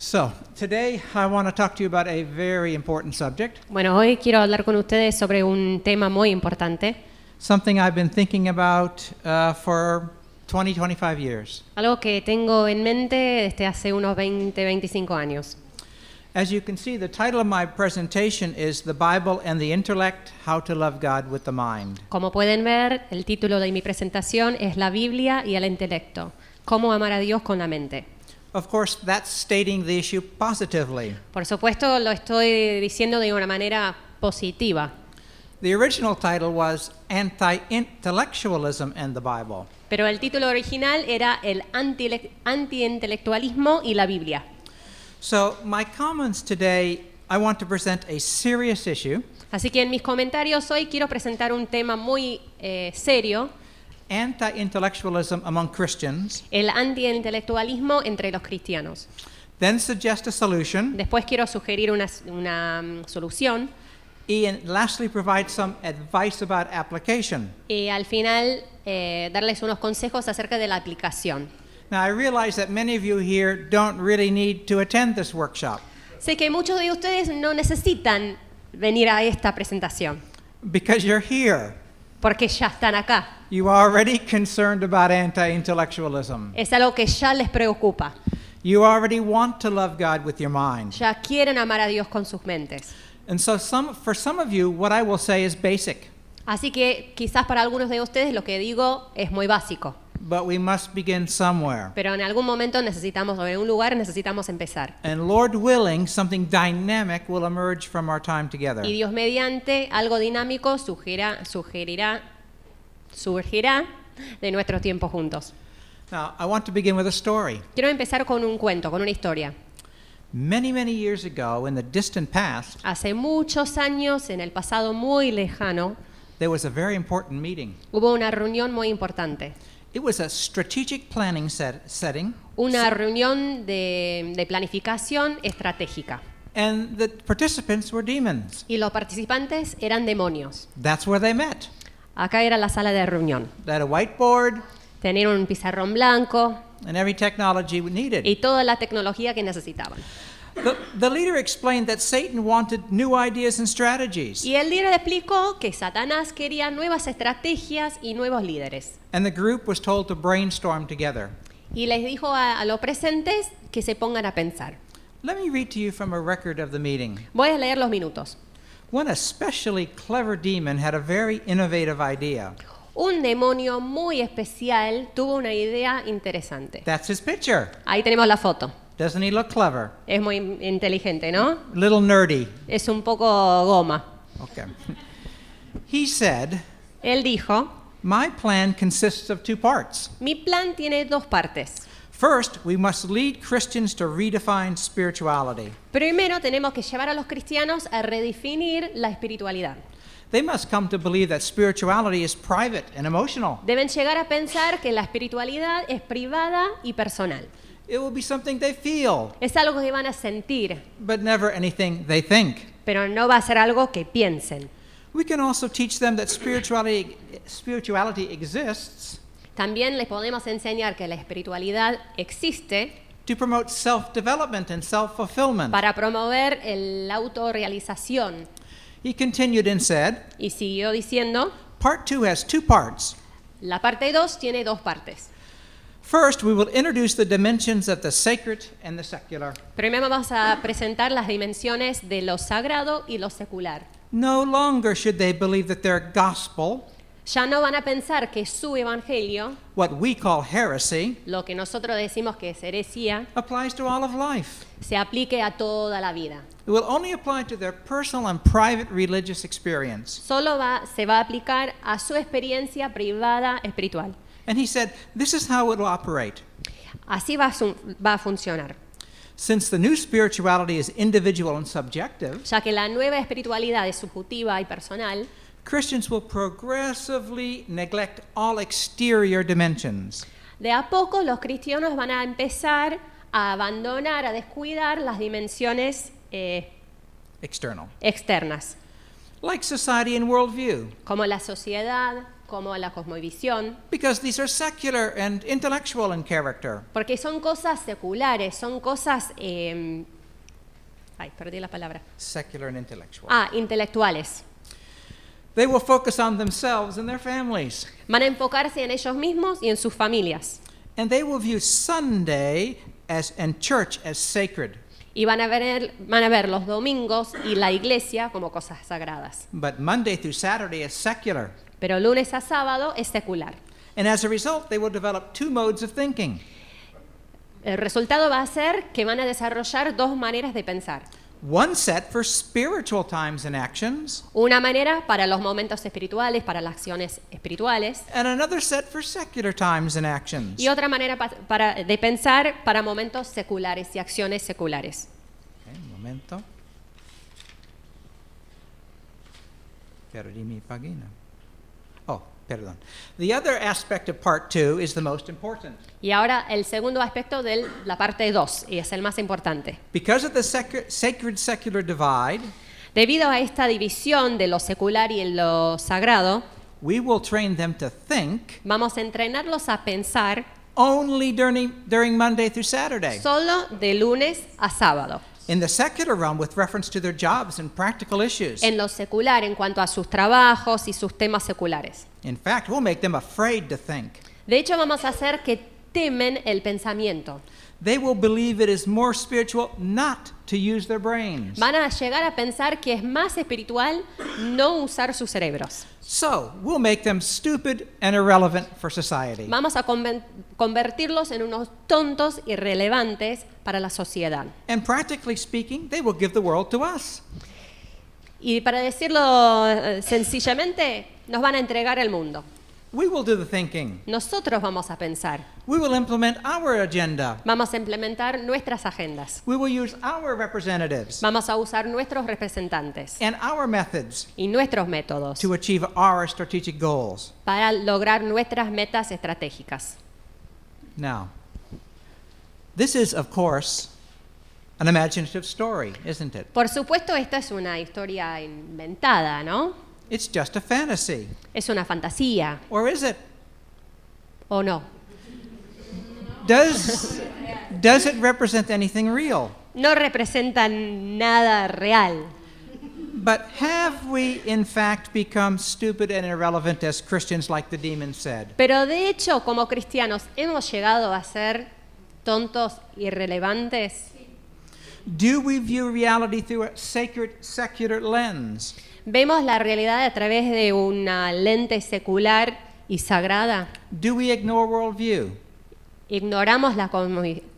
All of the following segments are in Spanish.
So, today I want to talk to you about a very important subject, Bueno, hoy quiero hablar con ustedes sobre un tema muy importante, something I've been thinking about for 25 years. algo que tengo en mente desde hace unos 25 años. As you can see, the title of my presentation is The Bible and the Intellect, How to Love God with the Mind. Como pueden ver, el título de mi presentación es La Biblia y el intelecto, cómo amar a Dios con la mente. Of course, that's stating the issue positively. Por supuesto, lo estoy diciendo de una manera positiva, The original title was Anti-Intellectualism and the Bible. pero el título original era el antiintelectualismo y la Biblia. So, my comments today, I want to present a serious issue, Así que en mis comentarios hoy quiero presentar un tema muy serio, anti-intellectualism among Christians, el antiintelectualismo entre los cristianos. then suggest a solution, Después quiero sugerir una solución and lastly provide some advice about application. y al final darles unos consejos acerca de la aplicación. Now, I realize that many of you here don't really need to attend this workshop Sé que muchos de ustedes no necesitan venir a esta presentación because you're here. porque ya están acá. You are already concerned about anti-intellectualism. Es algo que ya les preocupa. You already want to love God with your mind. Ya quieren amar a Dios con sus mentes. And so for some of you, what I will say is basic, Así que quizás para algunos de ustedes lo que digo es muy básico, but we must begin somewhere. pero en algún momento necesitamos, o en un lugar necesitamos empezar. And Lord willing, something dynamic will emerge from our time together. Y Dios mediante algo dinámico surgirá de nuestro tiempo juntos. Now, I want to begin with a story. Quiero empezar con un cuento, con una historia. Many, many years ago, in the distant past, Hace muchos años, en el pasado muy lejano, there was a very important meeting. hubo una reunión muy importante. It was a strategic planning setting, Una reunión de planificación estratégica. and the participants were demons. Y los participantes eran demonios. That's where they met. Acá era la sala de reunión. They had a whiteboard Tenían un pizarrón blanco and every technology needed. y toda la tecnología que necesitaban. The leader explained that Satan wanted new ideas and strategies, Y el líder explicó que Satanás quería nuevas estrategias y nuevos líderes. and the group was told to brainstorm together. Y les dijo a los presentes que se pongan a pensar. Let me read to you from a record of the meeting. Voy a leer los minutos. One especially clever demon had a very innovative idea. Un demonio muy especial tuvo una idea interesante. That's his picture. Ahí tenemos la foto. Doesn't he look clever? Es muy inteligente, ¿no? Little nerdy. Es un poco goma. Okay. He said, Él dijo, "My plan consists of two parts. mi plan tiene dos partes. First, we must lead Christians to redefine spirituality. Primero tenemos que llevar a los cristianos a redefinir la espiritualidad. They must come to believe that spirituality is private and emotional. Deben llegar a pensar que la espiritualidad es privada y personal. It will be something they feel, Es algo que van a sentir, but never anything they think. pero no va a ser algo que piensen. We can also teach them that spirituality exists También les podemos enseñar que la espiritualidad existe to promote self-development and self-fulfillment." para promover la autorrealización. He continued and said, Y siguió diciendo, "Part 2 has two parts. la parte 2 tiene dos partes. First, we will introduce the dimensions of the sacred and the secular. Primero vamos a presentar las dimensiones de lo sagrado y lo secular. No longer should they believe that their gospel, Ya no van a pensar que su evangelio, what we call heresy, lo que nosotros decimos que es heresía, applies to all of life. se aplique a toda la vida. It will only apply to their personal and private religious experience." Solo se va a aplicar a su experiencia privada espiritual. And he said, "This is how it will operate. Así va a funcionar. Since the new spirituality is individual and subjective, Ya que la nueva espiritualidad es subjetiva y personal, Christians will progressively neglect all exterior dimensions. de a poco los cristianos van a empezar a abandonar, a descuidar las dimensiones External. externas, Like society and worldview. como la sociedad, como la cosmovisión, because these are secular and intellectual in character. porque son cosas seculares, son cosas, perdí la palabra, Secular and intellectual. intelectuales. They will focus on themselves and their families. Van a enfocarse en ellos mismos y en sus familias. And they will view Sunday and church as sacred. Y van a ver los domingos y la iglesia como cosas sagradas. But Monday through Saturday is secular. Pero lunes a sábado es secular. And as a result, they will develop two modes of thinking. El resultado va a ser que van a desarrollar dos maneras de pensar. One set for spiritual times and actions, Una manera para los momentos espirituales, para las acciones espirituales, and another set for secular times and actions. y otra manera de pensar para momentos seculares y acciones seculares. Okay, un momento. Perdí mi página. Oh, perdón. The other aspect of part 2 is the most important. Y ahora el segundo aspecto de la parte 2, y es el más importante. Because of the sacred-secular divide, Debido a esta división de lo secular y lo sagrado, we will train them to think vamos a entrenarlos a pensar only during Monday through Saturday. solo de lunes a sábado. In the secular realm, with reference to their jobs and practical issues. En lo secular, en cuanto a sus trabajos y sus temas seculares. In fact, we'll make them afraid to think. De hecho, vamos a hacer que temen el pensamiento. They will believe it is more spiritual not to use their brains. Van a llegar a pensar que es más espiritual no usar sus cerebros. So, we'll make them stupid and irrelevant for society. Vamos a convertirlos en unos tontos irrelevantes para la sociedad. And practically speaking, they will give the world to us. Y para decirlo sencillamente, nos van a entregar el mundo. We will do the thinking. Nosotros vamos a pensar. We will implement our agenda. Vamos a implementar nuestras agendas. We will use our representatives Vamos a usar nuestros representantes and our methods y nuestros métodos to achieve our strategic goals. para lograr nuestras metas estratégicas. Now, this is, of course, an imaginative story, isn't it? Por supuesto, esta es una historia inventada, ¿no? It's just a fantasy. Es una fantasía, Or is it? ¿o no? Does it represent anything real? No representa nada real. But have we, in fact, become stupid and irrelevant as Christians, like the demon said? Pero de hecho, como cristianos, ¿hemos llegado a ser tontos irrelevantes? Do we view reality through a sacred, secular lens? ¿Vemos la realidad a través de una lente secular y sagrada? Do we ignore worldview? ¿Ignoramos la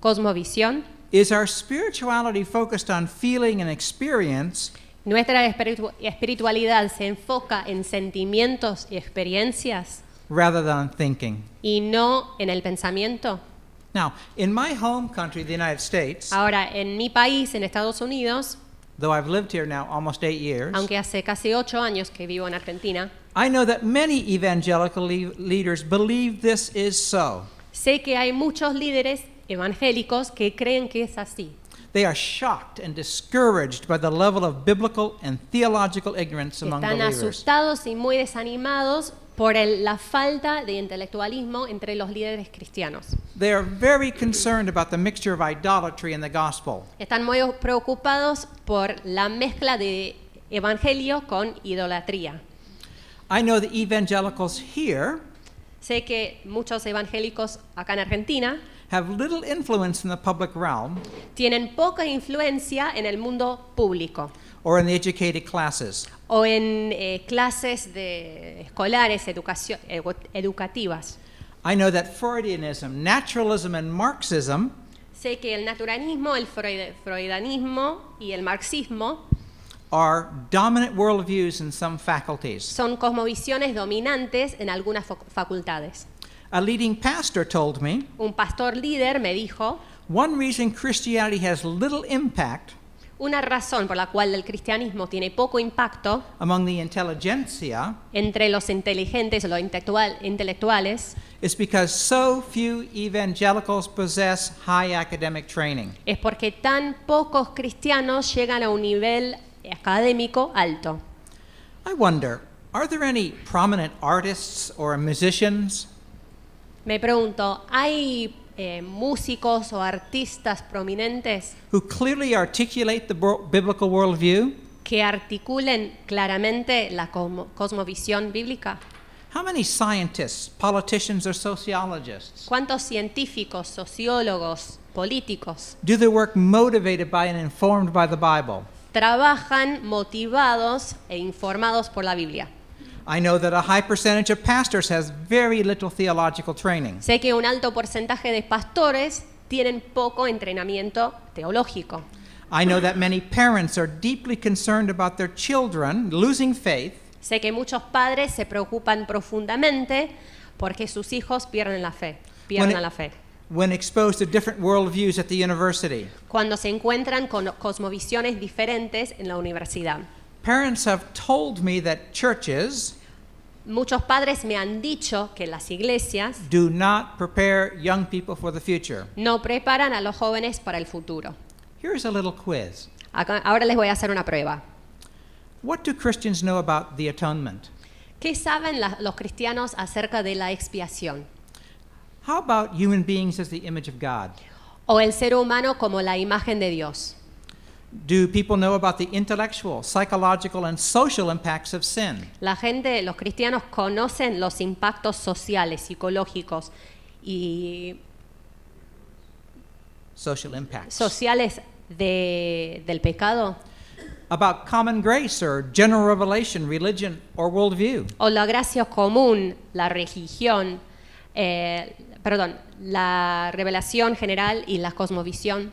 cosmovisión? Is our spirituality focused on feeling and experience ¿Nuestra espiritualidad se enfoca en sentimientos y experiencias rather than thinking? y no en el pensamiento? Now, in my home country, the United States, Ahora, en mi país, en Estados Unidos, though I've lived here now almost 8 years, aunque hace casi 8 años que vivo en Argentina, I know that many evangelical leaders believe this is so. sé que hay muchos líderes evangélicos que creen que es así. They are shocked and discouraged by the level of biblical and theological ignorance among Están believers. asustados y muy desanimados por la falta de intelectualismo entre los líderes cristianos. They are very concerned about the mixture of idolatry and the gospel. Están muy preocupados por la mezcla de evangelio con idolatría. I know the evangelicals here Sé que muchos evangélicos acá en Argentina have little influence in the public realm tienen poca influencia en el mundo público or in the educated classes. o en clases escolares, educativas. I know that Freudianism, naturalism, and Marxism Sé que el naturalismo, el freudanismo y el marxismo are dominant worldviews in some faculties. son cosmovisiones dominantes en algunas facultades. A leading pastor told me, Un pastor líder me dijo, one reason Christianity has little impact una razón por la cual el cristianismo tiene poco impacto among the intelligentsia entre los inteligentes o los intelectuales is because so few evangelicals possess high academic training. es porque tan pocos cristianos llegan a un nivel académico alto. I wonder, Are there any prominent artists or musicians Me pregunto, ¿hay músicos o artistas prominentes who clearly articulate the biblical worldview? que articulen claramente la cosmovisión bíblica? How many scientists, politicians, or sociologists ¿Cuántos científicos, sociólogos, políticos do their work motivated by and informed by the Bible? trabajan motivados e informados por la Biblia? I know that a high percentage of pastors has very little theological training. Sé que un alto porcentaje de pastores tienen poco entrenamiento teológico. I know that many parents are deeply concerned about their children losing faith Sé que muchos padres se preocupan profundamente porque sus hijos pierden la fe, pierdan la fe. when exposed to different worldviews at the university. Cuando se encuentran con cosmovisiones diferentes en la universidad. Parents have told me that churches Muchos padres me han dicho que las iglesias do not prepare young people for the future. no preparan a los jóvenes para el futuro. Here's a little quiz. Ahora les voy a hacer una prueba. What do Christians know about the atonement? ¿Qué saben los cristianos acerca de la expiación? How about human beings as the image of God? O el ser humano como la imagen de Dios. Do people know about the intellectual, psychological, and social impacts of sin? La gente, los cristianos conocen los impactos sociales, psicológicos y Social impacts. sociales del pecado About common grace or general revelation, religion, or worldview? o la gracia común, la religión, la revelación general y la cosmovisión.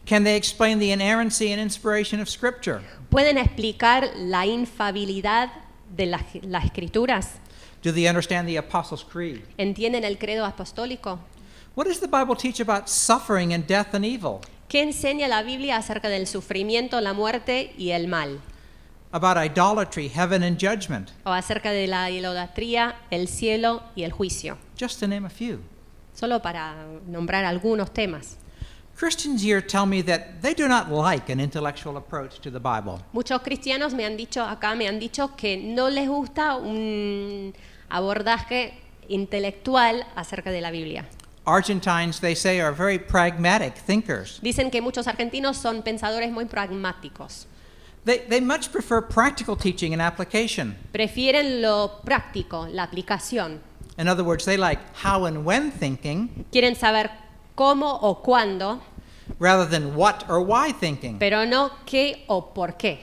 Can they explain the inerrancy and inspiration of Scripture? ¿Pueden explicar la infabilidad de las escrituras? Do they understand the Apostles' Creed? ¿Entienden el credo apostólico? What does the Bible teach about suffering and death and evil? ¿Qué enseña la Biblia acerca del sufrimiento, la muerte y el mal? About idolatry, heaven, and judgment? O acerca de la idolatría, el cielo y el juicio. Just to name a few. Solo para nombrar algunos temas. Christians here tell me that they do not like an intellectual approach to the Bible. Muchos cristianos me han dicho que no les gusta un abordaje intelectual acerca de la Biblia. Argentines, they say, are very pragmatic thinkers. Dicen que muchos argentinos son pensadores muy pragmáticos. They much prefer practical teaching and application. Prefieren lo práctico, la aplicación. In other words, they like how and when thinking Quieren saber cómo o cuándo, rather than what or why thinking. pero no qué o por qué.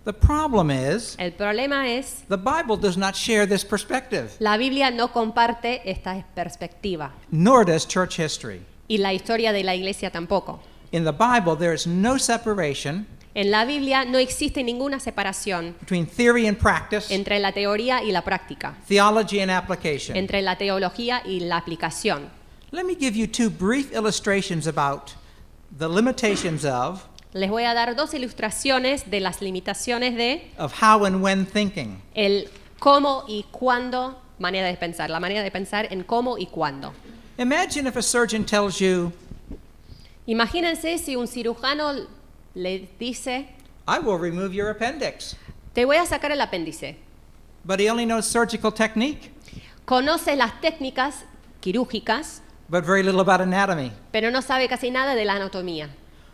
The problem is, El problema es, the Bible does not share this perspective, la Biblia no comparte esta perspectiva nor does church history. y la historia de la iglesia tampoco. In the Bible, there is no separation En la Biblia no existe ninguna separación between theory and practice, entre la teoría y la práctica, theology and application. entre la teología y la aplicación. Let me give you two brief illustrations about the limitations of Les voy a dar dos ilustraciones de las limitaciones de how and when thinking. el cómo y cuándo manera de pensar, la manera de pensar en cómo y cuándo. Imagine if a surgeon tells you, Imagínense si un cirujano le dice, I will remove your appendix, te voy a sacar el apéndice. but he only knows surgical technique, Conoce las técnicas quirúrgicas, but very little about anatomy. pero no sabe casi nada de la anatomía.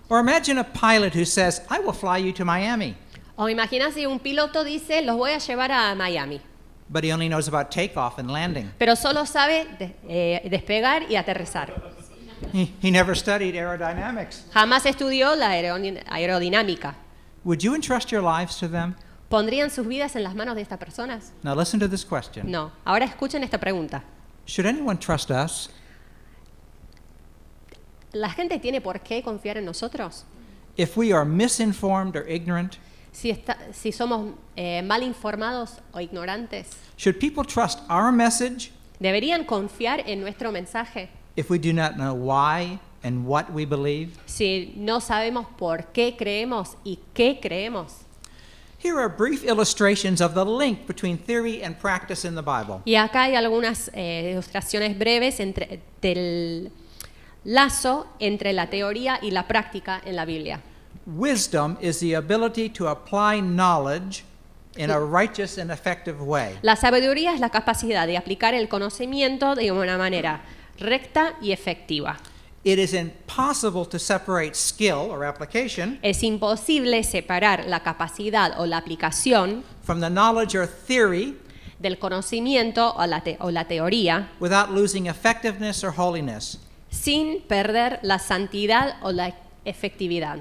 Or imagine a pilot who says, I will fly you to Miami, O imagina si un piloto dice, los voy a llevar a Miami, but he only knows about takeoff and landing. pero solo sabe despegar y aterrizar. He never studied aerodynamics. Jamás estudió la aerodinámica. Would you entrust your lives to them? ¿Pondrían sus vidas en las manos de estas personas? Now listen to this question. No. Ahora escuchen esta pregunta. Should anyone trust us ¿La gente tiene por qué confiar en nosotros? if we are misinformed or ignorant? Si somos mal informados o ignorantes. Should people trust our message ¿Deberían confiar en nuestro mensaje if we do not know why and what we believe? si no sabemos por qué creemos y qué creemos? Here are brief illustrations of the link between theory and practice in the Bible. Y acá hay algunas ilustraciones breves del lazo entre la teoría y la práctica en la Biblia. Wisdom is the ability to apply knowledge in a righteous and effective way. La sabiduría es la capacidad de aplicar el conocimiento de una manera recta y efectiva. It is impossible to separate skill or application Es imposible separar la capacidad o la aplicación from the knowledge or theory del conocimiento o la teoría without losing effectiveness or holiness. sin perder la santidad o la efectividad.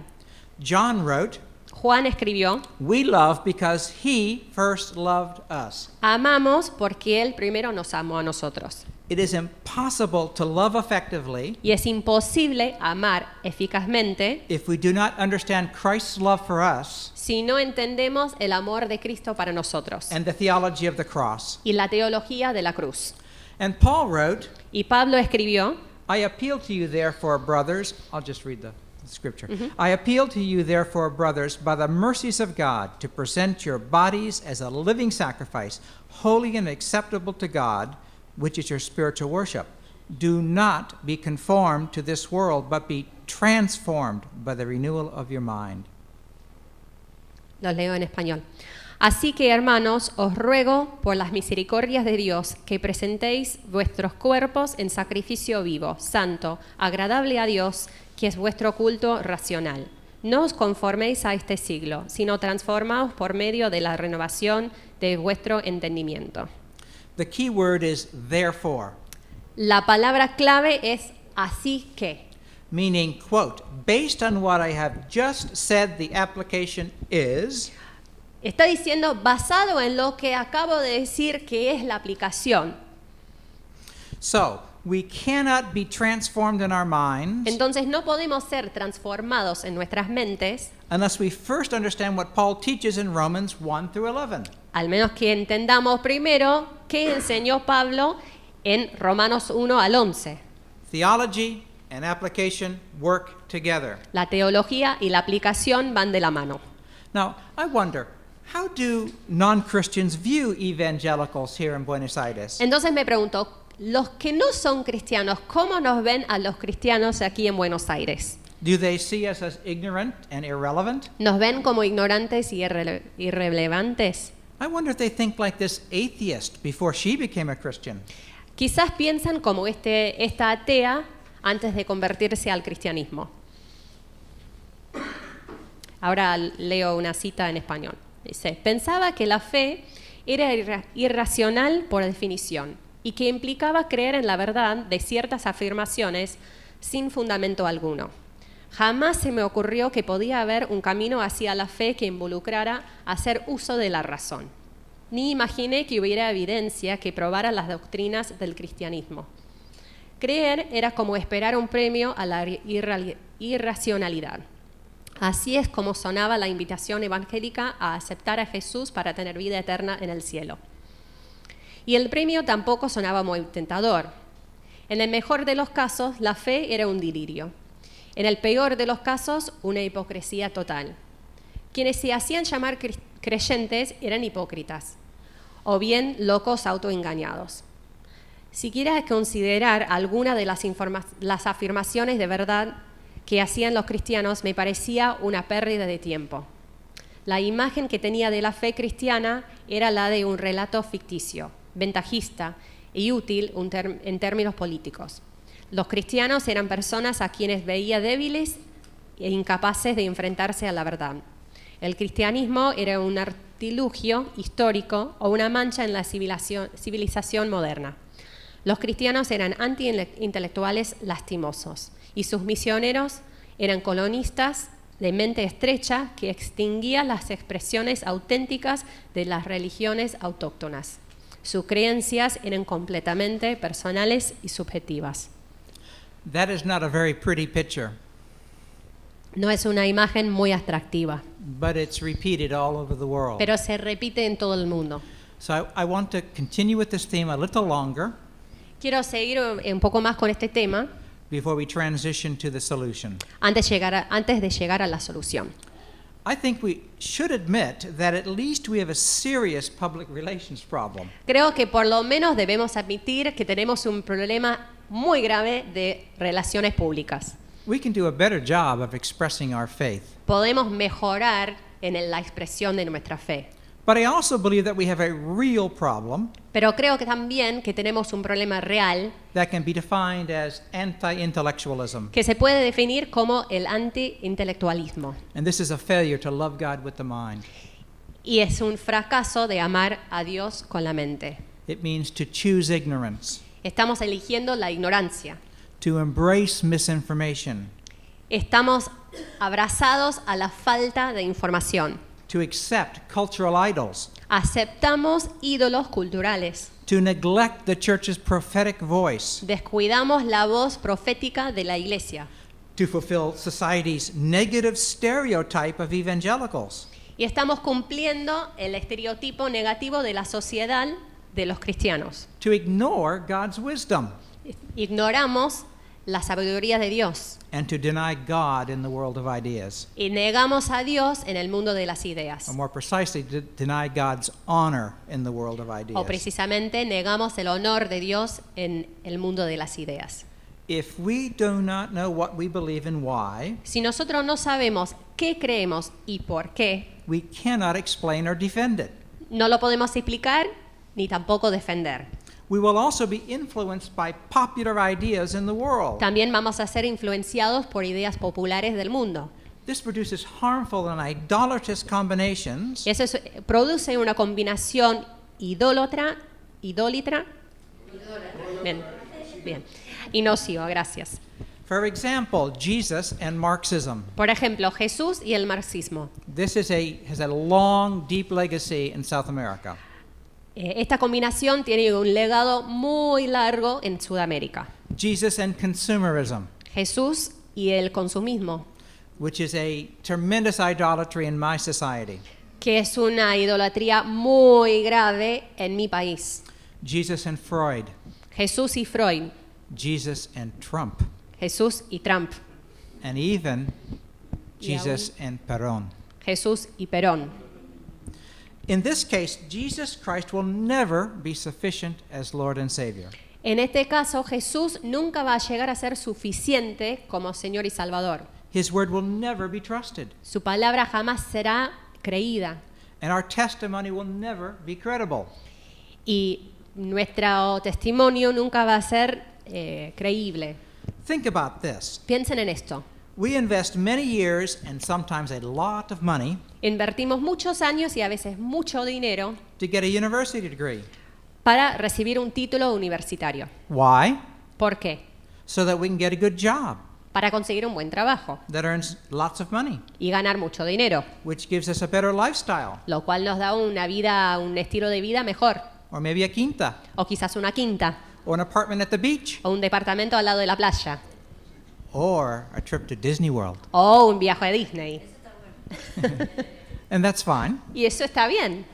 John wrote, Juan escribió, "We love because he first loved us." amamos porque Él primero nos amó a nosotros. It is impossible to love effectively Y es imposible amar eficazmente if we do not understand Christ's love for us si no entendemos el amor de Cristo para nosotros and the theology of the cross. y la teología de la cruz. And Paul wrote, Y Pablo escribió, "I appeal to you therefore, brothers," I'll just read the scripture. "I appeal to you therefore, brothers, by the mercies of God, to present your bodies as a living sacrifice, holy and acceptable to God, which is your spiritual worship. Do not be conformed to this world, but be transformed by the renewal of your mind." lo leo en español. Así que, hermanos, os ruego por las misericordias de Dios que presentéis vuestros cuerpos en sacrificio vivo, santo, agradable a Dios, que es vuestro culto racional. No os conforméis a este siglo, sino transformaos por medio de la renovación de vuestro entendimiento. The key word is therefore, La palabra clave es así que. meaning, quote, "Based on what I have just said, the application is," Está diciendo basado en lo que acabo de decir que es la aplicación. so we cannot be transformed in our minds Entonces no podemos ser transformados en nuestras mentes unless we first understand what Paul teaches in Romans 1 through 11. al menos que entendamos primero qué enseñó Pablo en Romanos 1 al 11. Theology and application work together. La teología y la aplicación van de la mano. Now, I wonder, how do non-Christians view evangelicals here in Buenos Aires? Entonces me pregunto, los que no son cristianos, ¿cómo nos ven a los cristianos aquí en Buenos Aires? Do they see us as ignorant and irrelevant? ¿Nos ven como ignorantes y irrelevantes? I wonder if they think like this atheist before she became a Christian. Quizás piensan como esta atea antes de convertirse al cristianismo. Ahora leo una cita en español. Dice, pensaba que la fe era irracional por definición y que implicaba creer en la verdad de ciertas afirmaciones sin fundamento alguno. Jamás se me ocurrió que podía haber un camino hacia la fe que involucrara hacer uso de la razón. Ni imaginé que hubiera evidencia que probara las doctrinas del cristianismo. Creer era como esperar un premio a la irracionalidad. Así es como sonaba la invitación evangélica a aceptar a Jesús para tener vida eterna en el cielo. Y el premio tampoco sonaba muy tentador. En el mejor de los casos, la fe era un delirio. En el peor de los casos, una hipocresía total. Quienes se hacían llamar creyentes eran hipócritas, o bien locos autoengañados. Si quieres considerar alguna de las afirmaciones de verdad que hacían los cristianos, me parecía una pérdida de tiempo. La imagen que tenía de la fe cristiana era la de un relato ficticio, ventajista y útil en términos políticos. Los cristianos eran personas a quienes veía débiles e incapaces de enfrentarse a la verdad. El cristianismo era un artilugio histórico o una mancha en la civilización moderna. Los cristianos eran anti-intelectuales lastimosos y sus misioneros eran colonistas de mente estrecha que extinguían las expresiones auténticas de las religiones autóctonas. Sus creencias eran completamente personales y subjetivas. That is not a very pretty picture, No es una imagen muy atractiva, but it's repeated all over the world. pero se repite en todo el mundo. So I want to continue with this theme a little longer Quiero seguir un poco más con este tema before we transition to the solution. antes de llegar a la solución. I think we should admit that at least we have a serious public relations problem. Creo que por lo menos debemos admitir que tenemos un problema muy grave de relaciones públicas. We can do a better job of expressing our faith. Podemos mejorar en la expresión de nuestra fe. But I also believe that we have a real problem Pero creo que también que tenemos un problema real that can be defined as anti-intellectualism. que se puede definir como el anti-intelectualismo. And this is a failure to love God with the mind. Y es un fracaso de amar a Dios con la mente. It means to choose ignorance, Estamos eligiendo la ignorancia. to embrace misinformation, Estamos abrazados a la falta de información. to accept cultural idols, Aceptamos ídolos culturales. to neglect the church's prophetic voice, Descuidamos la voz profética de la iglesia. to fulfill society's negative stereotype of evangelicals. Y estamos cumpliendo el estereotipo negativo de la sociedad de los cristianos. To ignore God's wisdom Ignoramos la sabiduría de Dios and to deny God in the world of ideas, y negamos a Dios en el mundo de las ideas. or more precisely, to deny God's honor in the world of O ideas. precisamente negamos el honor de Dios en el mundo de las ideas. If we do not know what we believe and why, Si nosotros no sabemos qué creemos y por qué, we cannot explain or defend it. no lo podemos explicar ni tampoco defender. We will also be influenced by popular ideas in the world. También vamos a ser influenciados por ideas populares del mundo. This produces harmful and idolatrous combinations Eso produce una combinación idólatra. Bien, bien. Y nociva, gracias. For example, Jesus and Marxism. Por ejemplo, Jesús y el marxismo. This has a long, deep legacy in South America. Esta combinación tiene un legado muy largo en Sudamérica. Jesus and consumerism, Jesús y el consumismo, which is a tremendous idolatry in my society. que es una idolatría muy grave en mi país. Jesus and Freud, Jesús y Freud, Jesus and Trump, Jesús y Trump, and even Y Jesus and Perón. Jesús y Perón. In this case, Jesus Christ will never be sufficient as Lord and Savior. En este caso, Jesús nunca va a llegar a ser suficiente como Señor y Salvador. His word will never be trusted, Su palabra jamás será creída and our testimony will never be credible. y nuestro testimonio nunca va a ser creíble. Think about this. Piensen en esto. We invest many years and sometimes a lot of money Invertimos muchos años y a veces mucho dinero to get a university degree. para recibir un título universitario. Why? ¿Por qué? So that we can get a good job Para conseguir un buen trabajo that earns lots of money, y ganar mucho dinero, which gives us a better lifestyle, lo cual nos da una vida, un estilo de vida mejor, or maybe a quinta, o quizás una quinta, or an apartment at the beach, o un departamento al lado de la playa, or a trip to Disney World. o un viaje a Disney. And that's fine. Y eso está bien.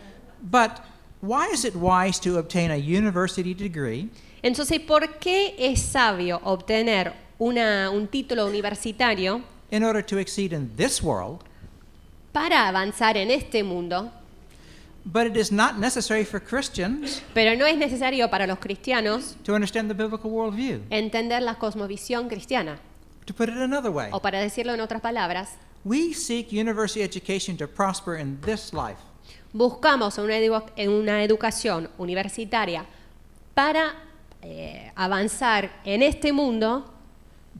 But why is it wise to obtain a university degree Entonces, ¿por qué es sabio obtener un título universitario in order to exceed in this world, para avanzar en este mundo, but it is not necessary for Christians pero no es necesario para los cristianos to understand the biblical worldview? entender la cosmovisión cristiana? To put it another way, O para decirlo en otras palabras, we seek university education to prosper in this life, buscamos una educación universitaria para avanzar en este mundo,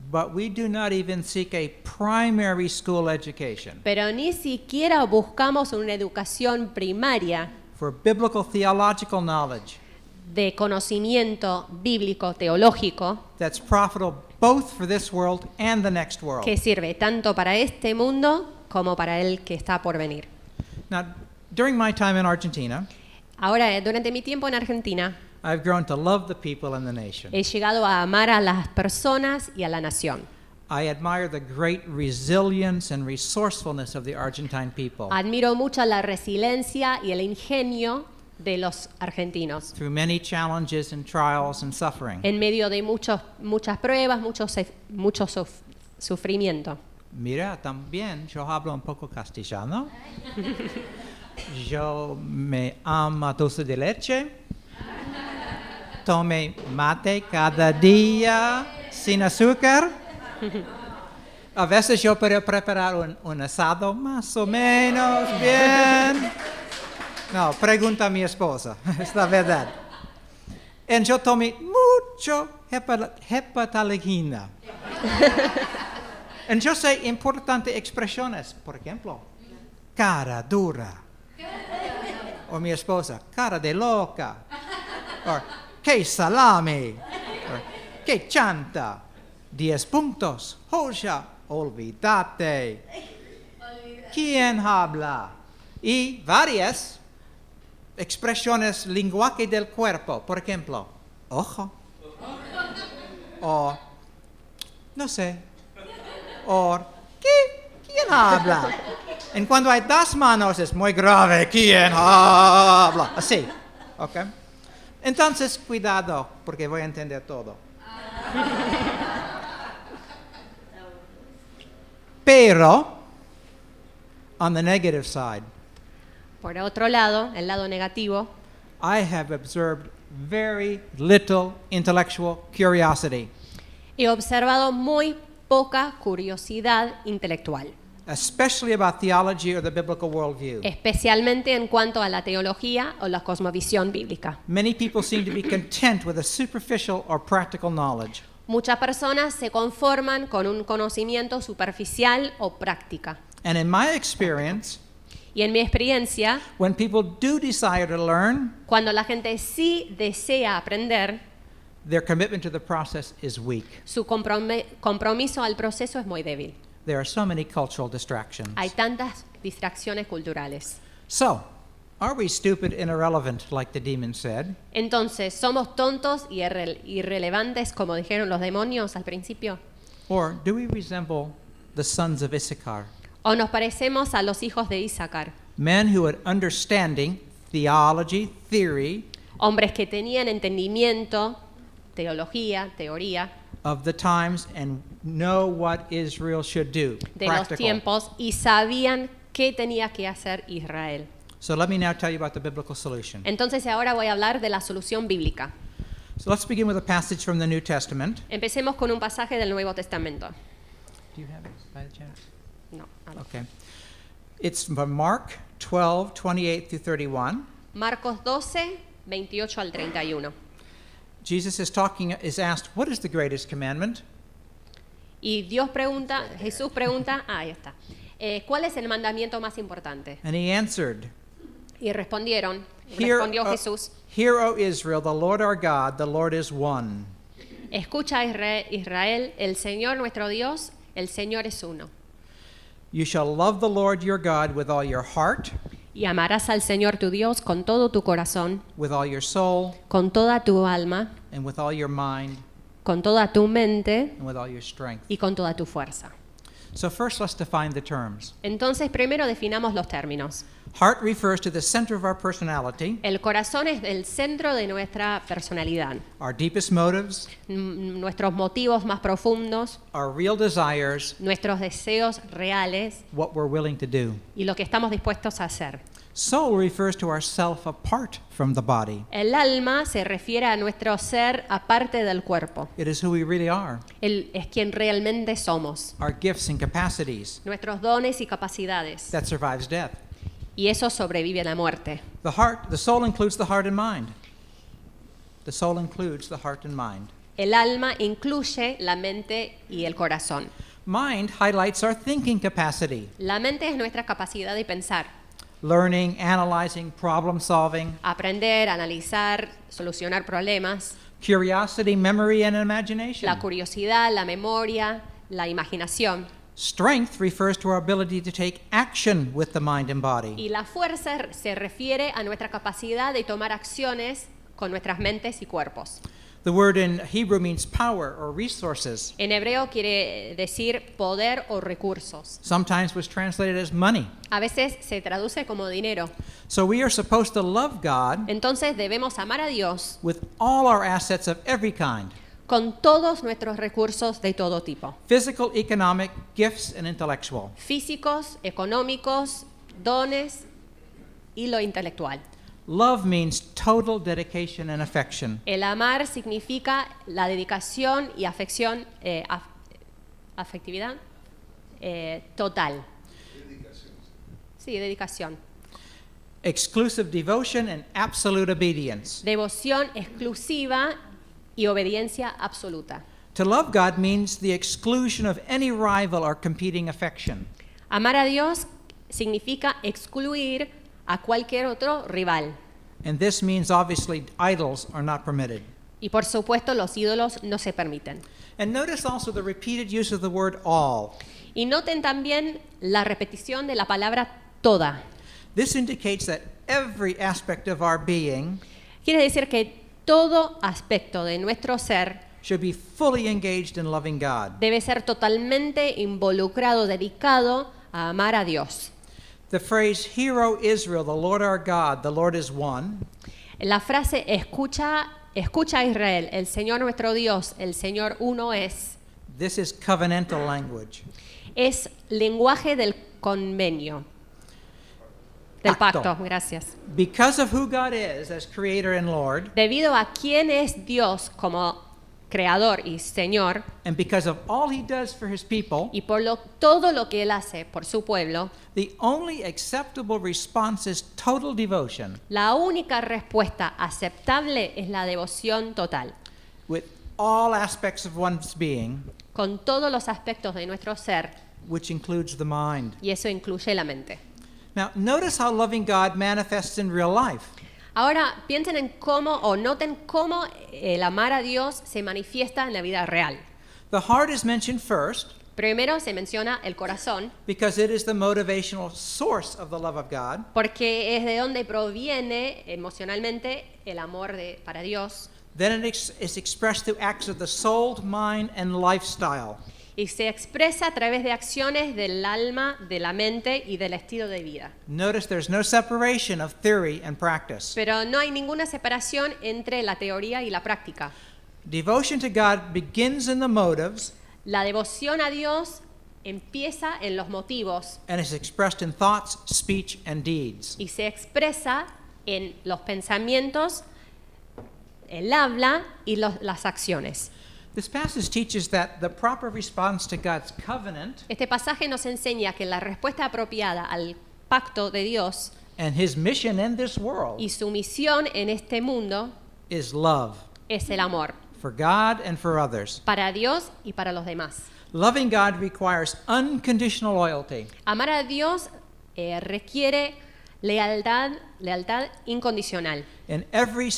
but we do not even seek a primary school education pero ni siquiera buscamos una educación primaria for biblical theological knowledge de conocimiento bíblico, teológico, that's profitable both for this world and the next world. que sirve tanto para este mundo como para el que está por venir. Now, during my time in Argentina, Ahora, durante mi tiempo en Argentina, I've grown to love the people and the nation. he llegado a amar a las personas y a la nación. I admire the great resilience and resourcefulness of the Argentine people. Admiro mucho la resiliencia y el ingenio de los argentinos Through many challenges and trials and suffering. en medio de muchas pruebas, mucho sufrimiento. Mira, también yo hablo un poco castellano. Yo me amo dulce de leche. Tome mate cada día sin azúcar. A veces yo puedo preparar un asado más o menos bien. No, pregunta a mi esposa, es la verdad. Y yo tomé mucho hepatalitina. Y yo sé importantes expresiones, por ejemplo, cara dura. O mi esposa, cara de loca. O que salame. O que chanta. 10 puntos. Joya, olvídate. ¿Quién habla? Y varias expresiones, lenguaje del cuerpo. Por ejemplo, ojo. O, no sé. O, ¿quién habla? En cuando hay 2 manos es muy grave. ¿Quién habla? Así. ¿Ok? Entonces, cuidado, porque voy a entender todo. Pero, on the negative side, Por otro lado, el lado negativo, I have observed very little intellectual curiosity, he observado muy poca curiosidad intelectual, especially about theology or the biblical worldview. especialmente en cuanto a la teología o la cosmovisión bíblica. Many people seem to be content with a superficial or practical knowledge. Muchas personas se conforman con un conocimiento superficial o práctica. And in my experience, Y en mi experiencia, when people do desire to learn, cuando la gente sí desea aprender, their commitment to the process is weak. su compromiso al proceso es muy débil. There are so many cultural distractions. Hay tantas distracciones culturales. So, are we stupid and irrelevant, like the demon said? Entonces, ¿somos tontos y irrelevantes, como dijeron los demonios al principio? Or do we resemble the sons of Issachar, ¿O nos parecemos a los hijos de Isaacar? men who had understanding, theology, theory Hombres que tenían entendimiento, teología, teoría of the times and know what Israel should do? de los tiempos y sabían qué tenía que hacer Israel. So let me now tell you about the biblical solution. Entonces ahora voy a hablar de la solución bíblica. So let's begin with a passage from the New Testament. Empecemos con un pasaje del Nuevo Testamento. Do you have it by the chance? No, a ver. Okay. It's from Mark 12, 28 through 31. Marcos 12, 28 al 31. Jesus is asked, what is the greatest commandment? Y Jesús pregunta, ahí está, ¿cuál es el mandamiento más importante? And he answered, Y respondió Jesús, Hear, O Israel, the Lord our God, the Lord is one. escucha Israel, el Señor nuestro Dios, el Señor es uno. You shall love the Lord your God with all your heart, Y amarás al Señor tu Dios con todo tu corazón, with all your soul, con toda tu alma, and with all your mind, con toda tu mente and with all your strength. y con toda tu fuerza. So first let's define the terms. Entonces, primero definamos los términos. Heart refers to the center of our personality, El corazón es el centro de nuestra personalidad, our deepest motives, nuestros motivos más profundos, our real desires, nuestros deseos reales what we're willing to do. y lo que estamos dispuestos a hacer. Soul refers to our self apart from the body. El alma se refiere a nuestro ser aparte del cuerpo. It is who we really are, Él es quien realmente somos, our gifts and capacities. nuestros dones y capacidades. That survives death. Y eso sobrevive a la muerte. The soul includes the heart and mind. The soul includes the heart and mind. El alma incluye la mente y el corazón. Mind highlights our thinking capacity, La mente es nuestra capacidad de pensar, learning, analyzing, problem solving, aprender, analizar, solucionar problemas, curiosity, memory, and imagination. la curiosidad, la memoria, la imaginación. Strength refers to our ability to take action with the mind and body. Y la fuerza se refiere a nuestra capacidad de tomar acciones con nuestras mentes y cuerpos. The word in Hebrew means power or resources. En hebreo quiere decir poder o recursos. Sometimes was translated as money. A veces se traduce como dinero. So we are supposed to love God Entonces debemos amar a Dios with all our assets of every kind. con todos nuestros recursos de todo tipo. Physical, economic, gifts, and intellectual. Físicos, económicos, dones y lo intelectual. Love means total dedication and affection. El amar significa la dedicación y afección, afectividad, total. Sí, dedicación. exclusive devotion and absolute obedience. Devoción exclusiva y obediencia absoluta. To love God means the exclusion of any rival or competing affection. Amar a Dios significa excluir a cualquier otro rival. And this means obviously idols are not permitted. Y por supuesto los ídolos no se permiten. And notice also the repeated use of the word all. Y noten también la repetición de la palabra toda. This indicates that every aspect of our being Quiere decir que todo aspecto de nuestro ser should be fully engaged in loving God. debe ser totalmente involucrado, dedicado a amar a Dios. The phrase, "Hear, O Israel, the Lord our God, the Lord is one," La frase escucha Israel, el Señor nuestro Dios, el Señor uno es this is covenantal language. lenguaje del convenio, del Pacto. pacto, gracias. Because of who God is as creator and Lord, Debido a quién es Dios como creador y Señor, and because of all he does for his people, y por todo lo que Él hace por su pueblo, the only acceptable response is total devotion, la única respuesta aceptable es la devoción total, with all aspects of one's being, con todos los aspectos de nuestro ser, which includes the mind. y eso incluye la mente. Now, notice how loving God manifests in real life. Ahora piensen en cómo o noten cómo el amar a Dios se manifiesta en la vida real. The heart is mentioned first Primero se menciona el corazón, because it is the motivational source of the love of God. porque es de donde proviene emocionalmente el amor para Dios, Then it is expressed through acts of the soul, mind, and lifestyle. y se expresa a través de acciones del alma, de la mente y del estilo de vida. Notice there's no separation of theory and practice. Pero no hay ninguna separación entre la teoría y la práctica. Devotion to God begins in the motives La devoción a Dios empieza en los motivos and is expressed in thoughts, speech, and deeds. y se expresa en los pensamientos, el habla y las acciones. This passage teaches that the proper response to God's covenant Este pasaje nos enseña que la respuesta apropiada al pacto de Dios and his mission in this world y su misión en este mundo is love es el amor for God and for others. para Dios y para los demás. Loving God requires unconditional loyalty. Amar a Dios requiere lealtad incondicional In every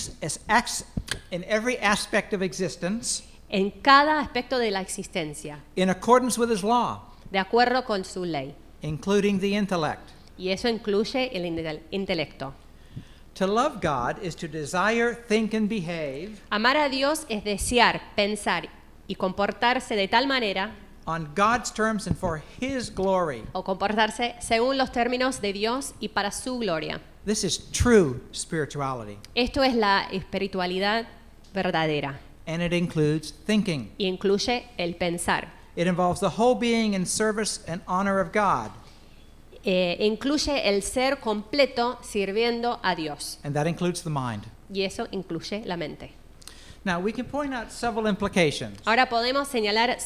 aspect of existence, en cada aspecto de la existencia, in accordance with his law, de acuerdo con su ley. including the intellect. Y eso incluye el intelecto. To love God is to desire, think, and behave Amar a Dios es desear, pensar y comportarse de tal manera on God's terms and for his glory. o comportarse según los términos de Dios y para su gloria. This is true spirituality, Esto es la espiritualidad verdadera and it includes thinking. y incluye el pensar. It involves the whole being in service and honor of God, Incluye el ser completo sirviendo a Dios and that includes the mind. y eso incluye la mente. Now, we can point out several implications. Ahora podemos señalar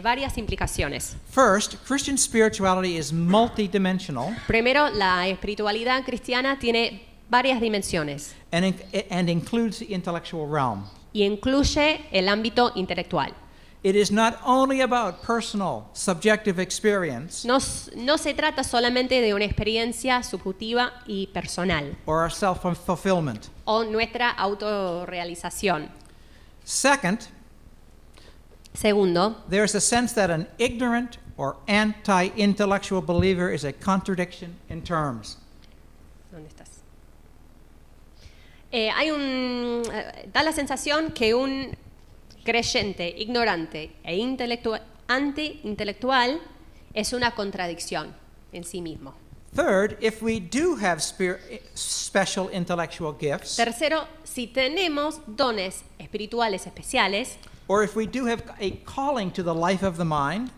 varias implicaciones. First, Christian spirituality is multidimensional Primero, la espiritualidad cristiana tiene varias dimensiones and includes the intellectual realm. y incluye el ámbito intelectual. It is not only about personal, subjective experience No se trata solamente de una experiencia subjetiva y personal or our self-fulfillment. o nuestra autorrealización. Second, Segundo, there is a sense that an ignorant or anti-intellectual believer is a contradiction in terms. ¿dónde estás? Da la sensación que un creyente, ignorante e anti-intelectual es una contradicción en sí mismo. Third, if we do have special intellectual gifts, Tercero, si tenemos dones espirituales especiales, or if we do have a calling to the life of the mind,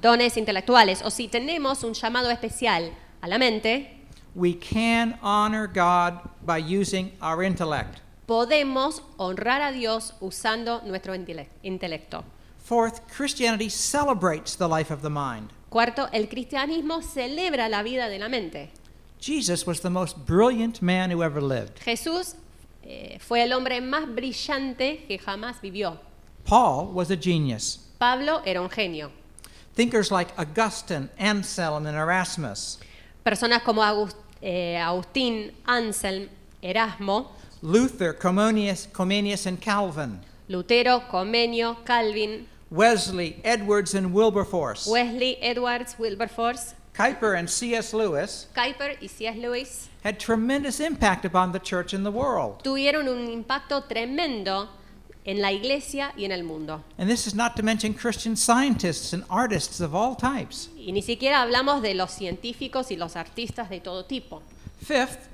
dones intelectuales, o si tenemos un llamado especial a la mente, we can honor God by using our intellect. podemos honrar a Dios usando nuestro intelecto. Fourth, Christianity celebrates the life of the mind. Cuarto, el cristianismo celebra la vida de la mente. Jesus was the most brilliant man who ever lived. Jesús fue el hombre más brillante que jamás vivió. Paul was a genius. Pablo era un genio. Thinkers like Augustine, Anselm, and Erasmus, Personas como Agustín, Anselm, Erasmo, Luther, Comenius, and Calvin, Lutero, Comenio, Calvin, Wesley, Edwards, and Wilberforce, Wesley, Edwards, Wilberforce, Kuyper, and C.S. Lewis Kuyper y C.S. Lewis had tremendous impact upon the church and the world. tuvieron un impacto tremendo en la iglesia y en el mundo. And this is not to mention Christian scientists and artists of all types. Y ni siquiera hablamos de los científicos y los artistas de todo tipo. Fifth,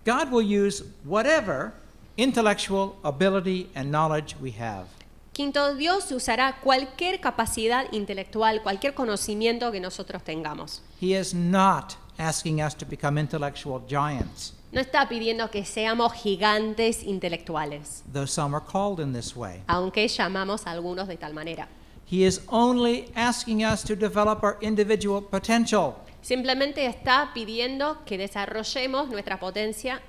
God will use whatever intellectual ability and knowledge we have. Quinto, Dios usará cualquier capacidad intelectual, cualquier conocimiento que nosotros tengamos. He is not asking us to become intellectual giants, No está pidiendo que seamos gigantes intelectuales, though some are called in this way. aunque llamamos a algunos de tal manera. He is only asking us to develop our individual potential. Simplemente está pidiendo que desarrollemos nuestra potencia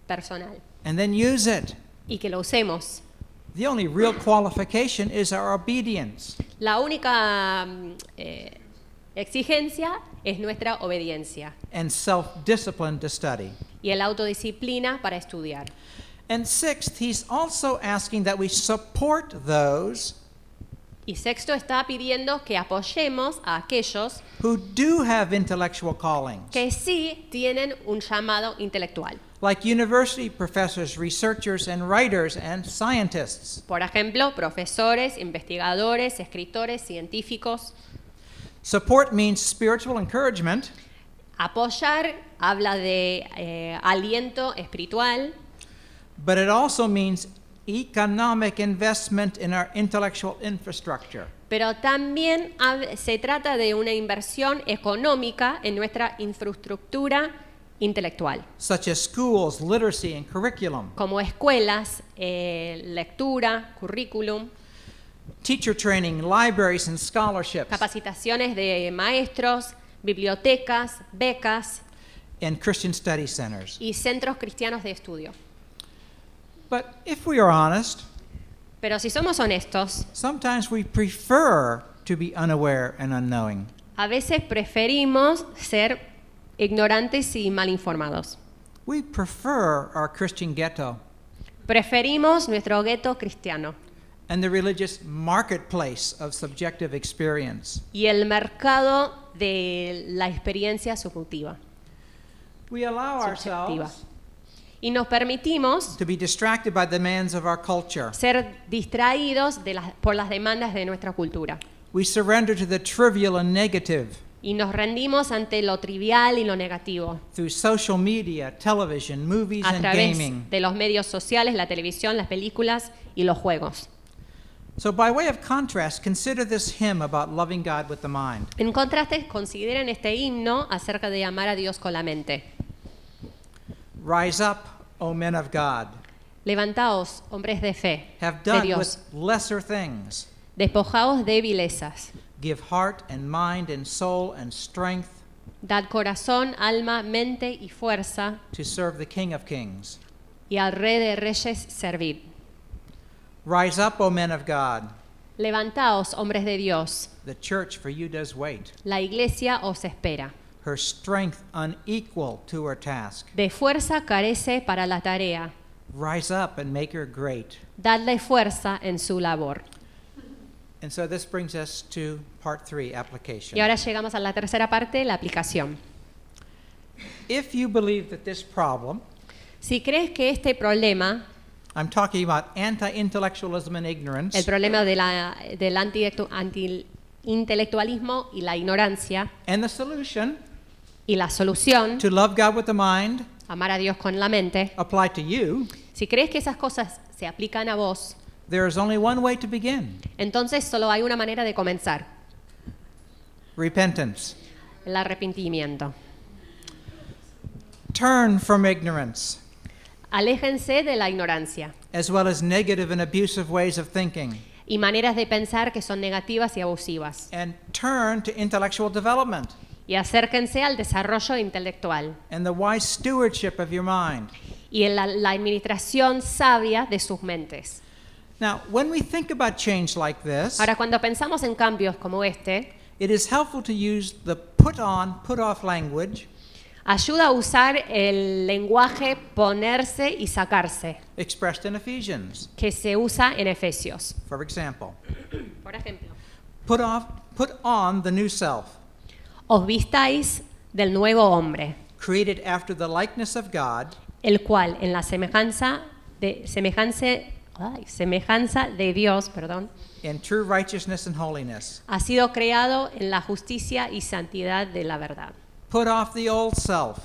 personal And then use it. y que lo usemos. The only real qualification is our obedience. La única exigencia es nuestra obediencia And self-discipline to study. y el autodisciplina para estudiar. And sixth, he's also asking that we support those Y sexto, está pidiendo que apoyemos a aquellos who do have intellectual callings, que sí tienen un llamado intelectual. like university professors, researchers, and writers and scientists. Por ejemplo, profesores, investigadores, escritores, científicos. Support means spiritual encouragement, Apoyar habla de aliento espiritual, but it also means economic investment in our intellectual infrastructure. pero también se trata de una inversión económica en nuestra infraestructura intelectual, Such as schools, literacy, and curriculum, como escuelas, lectura, currículum, teacher training, libraries, and scholarships, capacitaciones de maestros, bibliotecas, becas and Christian study centers. y centros cristianos de estudio. But if we are honest, Pero si somos honestos, sometimes we prefer to be unaware and unknowing. a veces preferimos ser ignorantes y mal informados. We prefer our Christian ghetto Preferimos nuestro gueto cristiano and the religious marketplace of subjective experience. y el mercado de la experiencia subjetiva. We allow Subjetiva. ourselves Y nos permitimos to be distracted by the demands of our culture. ser distraídos por las demandas de nuestra cultura. We surrender to the trivial and negative Y nos rendimos ante lo trivial y lo negativo through social media, television, movies, a and través gaming. de los medios sociales, la televisión, las películas y los juegos. So, by way of contrast, consider this hymn about loving God with the mind. En contraste, consideren este himno acerca de amar a Dios con la mente. Rise up, O men of God. Levantaos, hombres de fe, Have de done Dios. with lesser things. Despojaos de vilezas. Give heart and mind and soul and strength Dad corazón, alma, mente y fuerza, to serve the King of Kings. y al Rey de Reyes servid. Rise up, O men of God. Levantaos, hombres de Dios. The church for you does wait. La iglesia os espera. Her strength unequal to her task. De fuerza carece para la tarea. Rise up and make her great. Dadle fuerza en su labor. And so this brings us to part 3, application. Y ahora llegamos a la tercera parte, la aplicación. If you believe that this problem, Si crees que este problema, I'm talking about anti-intellectualism and ignorance, el problema del anti-intelectualismo y la ignorancia, and the solution y la solución, to love God with the mind, amar a Dios con la mente, apply to you, si crees que esas cosas se aplican a vos, there is only one way to begin: entonces solo hay una manera de comenzar, repentance. el arrepentimiento. Turn from ignorance, Aléjense de la ignorancia as well as negative and abusive ways of thinking, y maneras de pensar que son negativas y abusivas. and turn to intellectual development. y acérquense al desarrollo intelectual and the wise stewardship of your mind. y en la administración sabia de sus mentes. Now, when we think about change like this, Ahora, cuando pensamos en cambios como este, it is helpful to use the put on, put off language ayuda a usar el lenguaje ponerse y sacarse, expressed in Ephesians. que se usa en Efesios. For example, Por ejemplo, put on the new self, os vistáis del nuevo hombre, created after the likeness of God el cual en la semejanza de Dios, in true righteousness and holiness. ha sido creado en la justicia y santidad de la verdad. Put off the old self,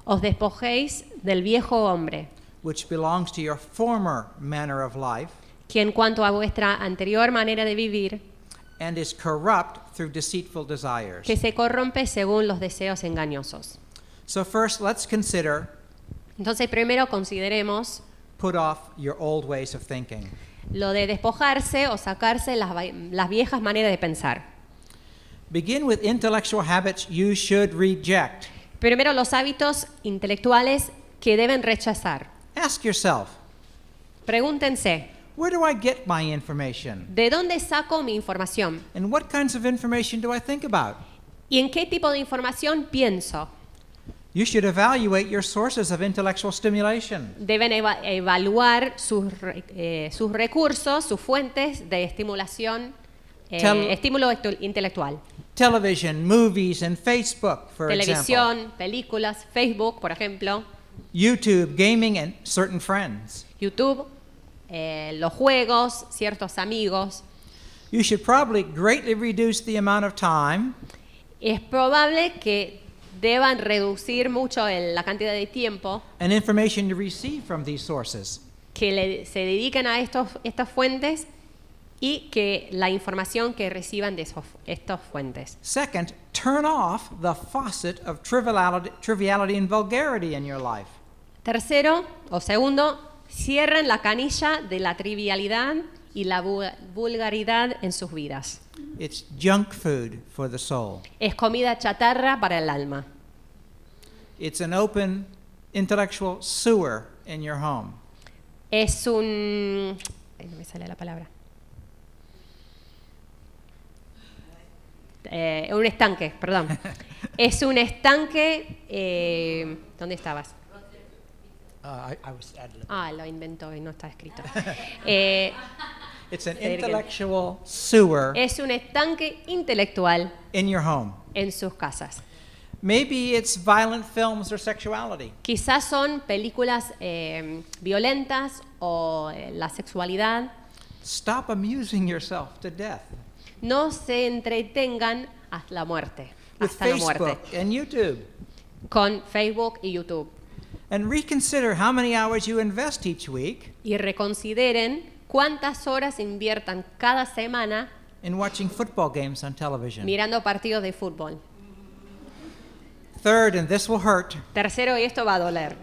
Os despojéis del viejo hombre, which belongs to your former manner of life que en cuanto a vuestra anterior manera de vivir, and is corrupt through deceitful desires. que se corrompe según los deseos engañosos. So first, let's consider Entonces, primero consideremos put off your old ways of thinking. lo de despojarse o sacarse las viejas maneras de pensar. Begin with intellectual habits you should reject. Primero, los hábitos intelectuales que deben rechazar. Ask yourself, Pregúntense, where do I get my information? ¿de dónde saco mi información? And what kinds of information do I think about? ¿Y en qué tipo de información pienso? You should evaluate your sources of intellectual stimulation. Deben evaluar sus recursos, sus fuentes de estimulación, estímulo intelectual. Television, movies, and Facebook, for example. Televisión, películas, Facebook, por ejemplo, YouTube, gaming, and certain friends. YouTube, los juegos, ciertos amigos. You should probably greatly reduce the amount of time Es probable que deban reducir mucho la cantidad de tiempo and information you receive from these sources. que se dediquen a estas fuentes y que la información que reciban de estas fuentes. Second, turn off the faucet of triviality and vulgarity in your life. Tercero o segundo, cierren la canilla de la trivialidad y la vulgaridad en sus vidas. It's junk food for the soul. Es comida chatarra para el alma. It's an open intellectual sewer in your home. Es un... ay, no me sale la palabra. Un estanque, perdón. Es un estanque... ¿dónde estabas? I was ad-libbing. Ah, lo inventó y no está escrito. It's an Say it again. intellectual sewer Es un estanque intelectual in your home. en sus casas. Maybe it's violent films or sexuality. Quizás son películas violentas o la sexualidad. Stop amusing yourself to death No se entretengan hasta la muerte, with hasta la muerte, Facebook and YouTube. con Facebook y YouTube. And reconsider how many hours you invest each week Y reconsideren cuántas horas inviertan cada semana in watching football games on television. mirando partidos de fútbol. Third, and this will hurt, Tercero, y esto va a doler,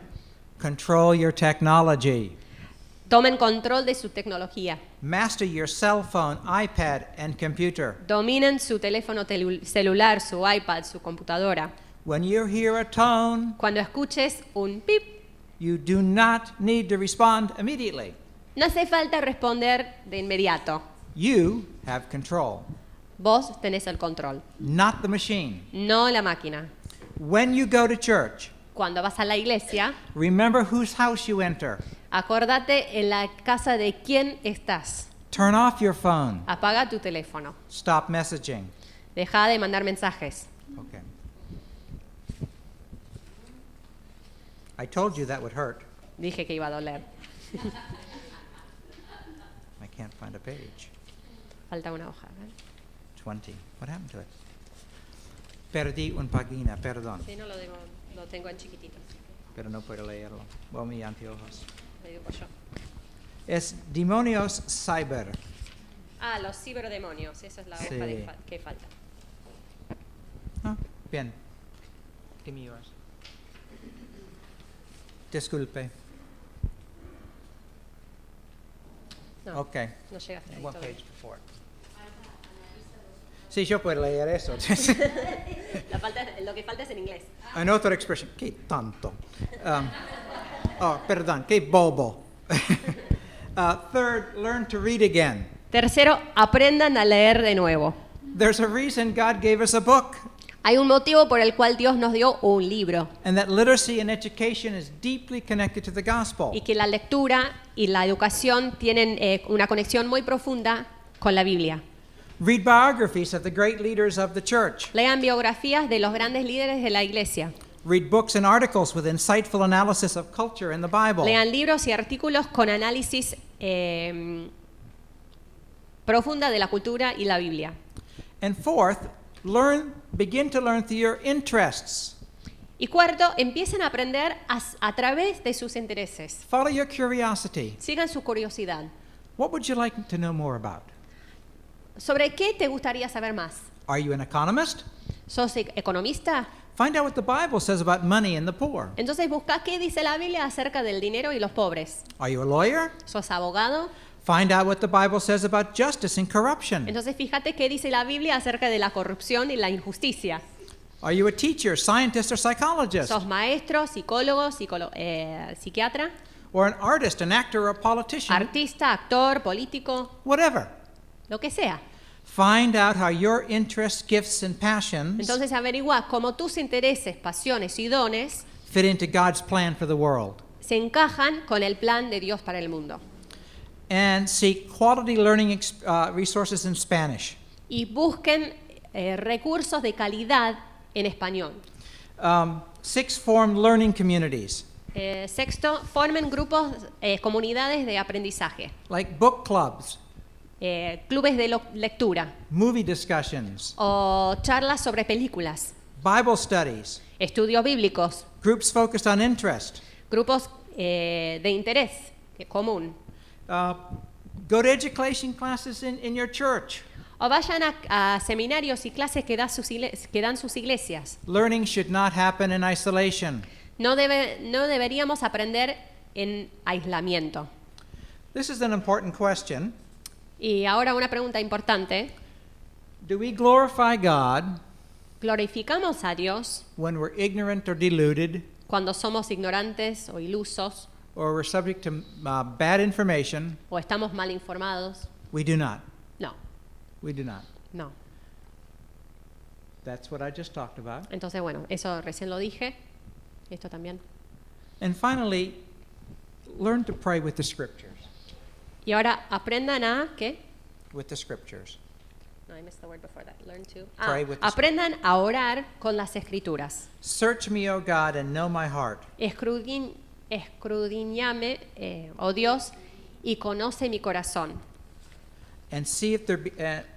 control your technology. tomen control de su tecnología. Master your cell phone, iPad, and computer. Dominen su teléfono celular, su iPad, su computadora. When you hear a tone, Cuando escuches un pip, you do not need to respond immediately. no hace falta responder de inmediato. You have control, Vos tenés el control, not the machine. no la máquina. When you go to church, Cuando vas a la iglesia, remember whose house you enter. acordate en la casa de quién estás. Turn off your phone. Apaga tu teléfono. Stop messaging. Deja de mandar mensajes. Okay. I told you that would hurt. Dije que iba a doler. I can't find a page. Falta una hoja. ¿Vale? 20. What happened to it? Perdí una página, perdón. Sí, no lo tengo en chiquitito. Pero no puedo leerlo. Bueno, mis anteojos. Lo digo yo. Es demonios cyber. Ah, los ciberdemonios. Esa es la hoja Sí. que falta. Ah, bien. Give me yours. Disculpe. No, Okay. no llegaste ahí One todavía. page before. Sí, yo puedo leer eso. Lo que falta es en inglés. En otra expresión, qué tonto. Perdón, qué bobo. Third, learn to read again. Tercero, aprendan a leer de nuevo. There's a reason God gave us a book, Hay un motivo por el cual Dios nos dio un libro and that literacy and education is deeply connected to the gospel. y que la lectura y la educación tienen una conexión muy profunda con la Biblia. Read biographies of the great leaders of the church. Lean biografías de los grandes líderes de la iglesia. Read books and articles with insightful analysis of culture in the Bible. Lean libros y artículos con análisis profunda de la cultura y la Biblia. And fourth, begin to learn through your interests. Y cuarto, empiecen a aprender a través de sus intereses. Follow your curiosity. Sigan su curiosidad. What would you like to know more about? ¿Sobre qué te gustaría saber más? Are you an economist? ¿Sos economista? Find out what the Bible says about money and the poor. Entonces busca qué dice la Biblia acerca del dinero y los pobres. Are you a lawyer? ¿Sos abogado? Find out what the Bible says about justice and corruption. Entonces fíjate qué dice la Biblia acerca de la corrupción y la injusticia. Are you a teacher, scientist, or psychologist? ¿Sos maestro, psicólogo, psiquiatra, Or an artist, an actor, or a politician? artista, actor, político, Whatever. lo que sea? Find out how your interests, gifts, and passions Entonces averigua cómo tus intereses, pasiones y dones fit into God's plan for the world. se encajan con el plan de Dios para el mundo. And seek quality learning resources in Spanish. Y busquen recursos de calidad en español. Sixth, form learning communities, Sexto, formen grupos, comunidades de aprendizaje, like book clubs, clubes de lectura movie discussions, o charlas sobre películas, Bible studies, estudios bíblicos, groups focused on interest. grupos de interés común. Go to education classes in your church. O vayan a seminarios y clases que dan sus iglesias. Learning should not happen in isolation. No deberíamos aprender en aislamiento. This is an important question. Y ahora una pregunta importante. Do we glorify God ¿Glorificamos a Dios when we're ignorant or deluded, cuando somos ignorantes o ilusos or we're subject to bad information? o estamos mal informados? We do not. No, We do not. no. That's what I just talked about. Entonces, bueno, eso recién lo dije. Esto también. And finally, learn to pray with the scriptures. Y ahora aprendan a, ¿qué? With the scriptures. No, I missed the word before that. Learn to. Pray with the Aprendan a orar con las escrituras. Search me, O God, and know my heart. Escudriñame, oh Dios, y conoce mi corazón. And see if there be,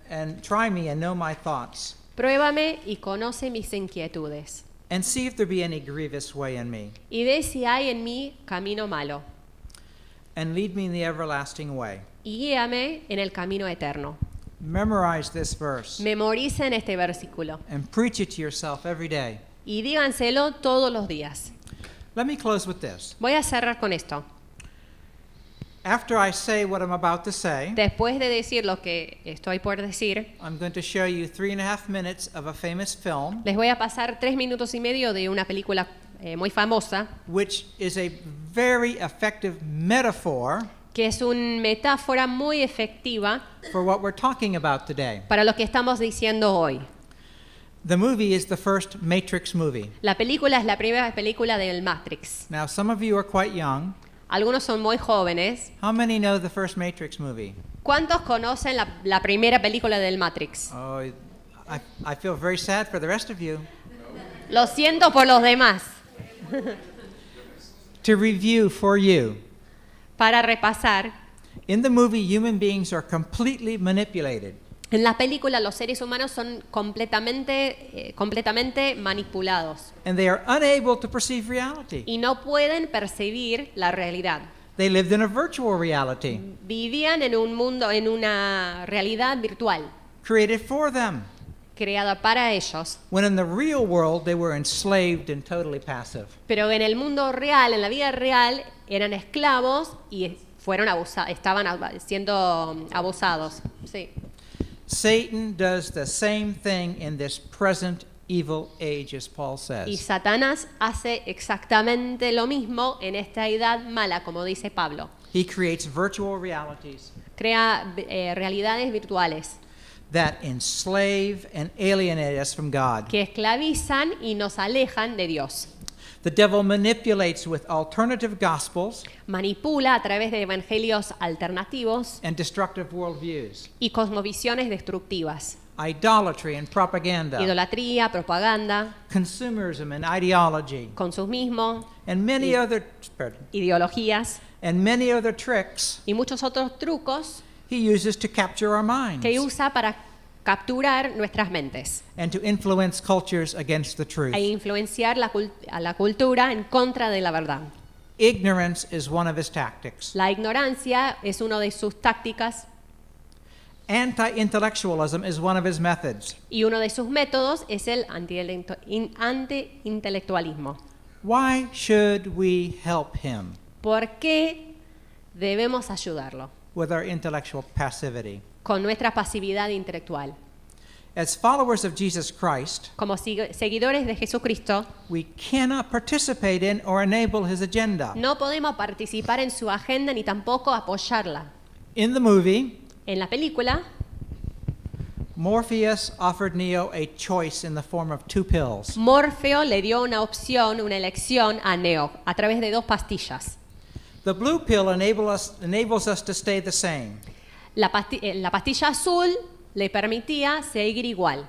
and try me and know my thoughts. Pruébame y conoce mis inquietudes. And see if there be any grievous way in me. Y ve si hay en mí camino malo. And lead me in the everlasting way. Y guíame en el camino eterno. Memorize this verse. Memoricen este versículo. And preach it to yourself every day. Y díganselo todos los días. Let me close with this. Voy a cerrar con esto. After I say what I'm about to say, Después de decir lo que estoy por decir, I'm going to show you 3.5 minutes of a famous film, les voy a pasar 3 minutos y medio de una película muy famosa, which is a very effective metaphor que es una metáfora muy efectiva for what we're talking about today. para lo que estamos diciendo hoy. The movie is the first Matrix movie. La película es la primera película del Matrix. Now, some of you are quite young. Algunos son muy jóvenes. How many know the first Matrix movie? ¿Cuántos conocen la primera película del Matrix? Oh, I feel very sad for the rest of you. Lo siento por los demás. To review for you, Para repasar, in the movie, human beings are completely manipulated. en la película los seres humanos son completamente manipulados And they are unable to perceive reality. y no pueden percibir la realidad. They lived in a virtual reality Vivían en un mundo, en una realidad virtual created for them, creada para ellos, when in the real world they were enslaved and totally passive. pero en el mundo real, en la vida real, eran esclavos y estaban siendo abusados. Sí. Satan does the same thing in this present evil age, as Paul Y says. Satanás hace exactamente lo mismo en esta edad mala, como dice Pablo. He creates virtual realities Crea realidades virtuales that enslave and alienate us from God. que esclavizan y nos alejan de Dios. The devil manipulates with alternative gospels Manipula a través de evangelios alternativos and destructive worldviews, y cosmovisiones destructivas. idolatry and propaganda, Idolatría, propaganda, consumerism and ideology, consumismo, and many other ideologías tricks y muchos otros trucos he uses to capture our minds que usa para capturar nuestras mentes and to influence cultures against the truth. e influenciar a la cultura en contra de la verdad. Ignorance is one of his tactics. La ignorancia es una de sus tácticas Anti-intellectualism is one of his methods. y uno de sus métodos es el anti-intelectualismo. Why should we help him ¿Por qué debemos ayudarlo? with our intellectual passivity? Con nuestra pasividad intelectual. As followers of Jesus Christ, Como seguidores de Jesucristo, we cannot participate in or enable his agenda. no podemos participar en su agenda ni tampoco apoyarla. In the movie, En la película, Morpheus offered Neo a choice in the form of 2 pills. Morfeo le dio una opción, una elección a Neo a través de 2 pastillas. The blue pill enables us to stay the same, La pastilla azul le permitía seguir igual,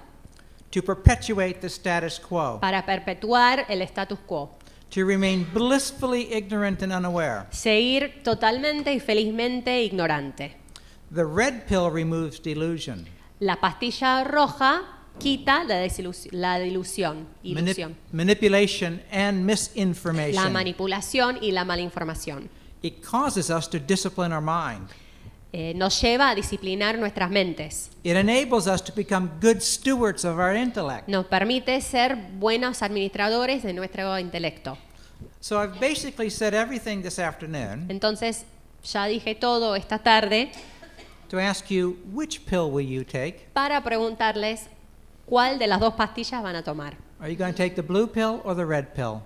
to perpetuate the status quo, para perpetuar el status quo, to remain blissfully ignorant and unaware. seguir totalmente y felizmente ignorante. The red pill removes delusion, La pastilla roja quita la ilusión, manipulation, and la misinformation. manipulación y la malinformación. It causes us to discipline our mind. Nos lleva a disciplinar nuestras mentes. It enables us to become good stewards of our intellect. Nos permite ser buenos administradores de nuestro intelecto. So I've basically said everything this afternoon Entonces, ya dije todo esta tarde to ask you, which pill will you take? para preguntarles cuál de las 2 pastillas van a tomar. Are you going to take the blue pill or the red pill?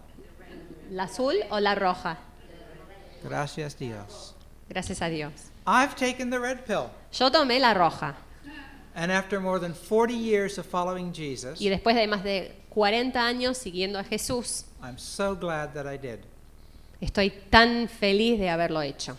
¿La azul o la roja? Gracias Dios. Gracias a Dios. I've taken the red pill. Yo tomé la roja And after more than 40 years of following Jesus, y después de más de 40 años siguiendo a Jesús, I'm so glad that I did. estoy tan feliz de haberlo hecho.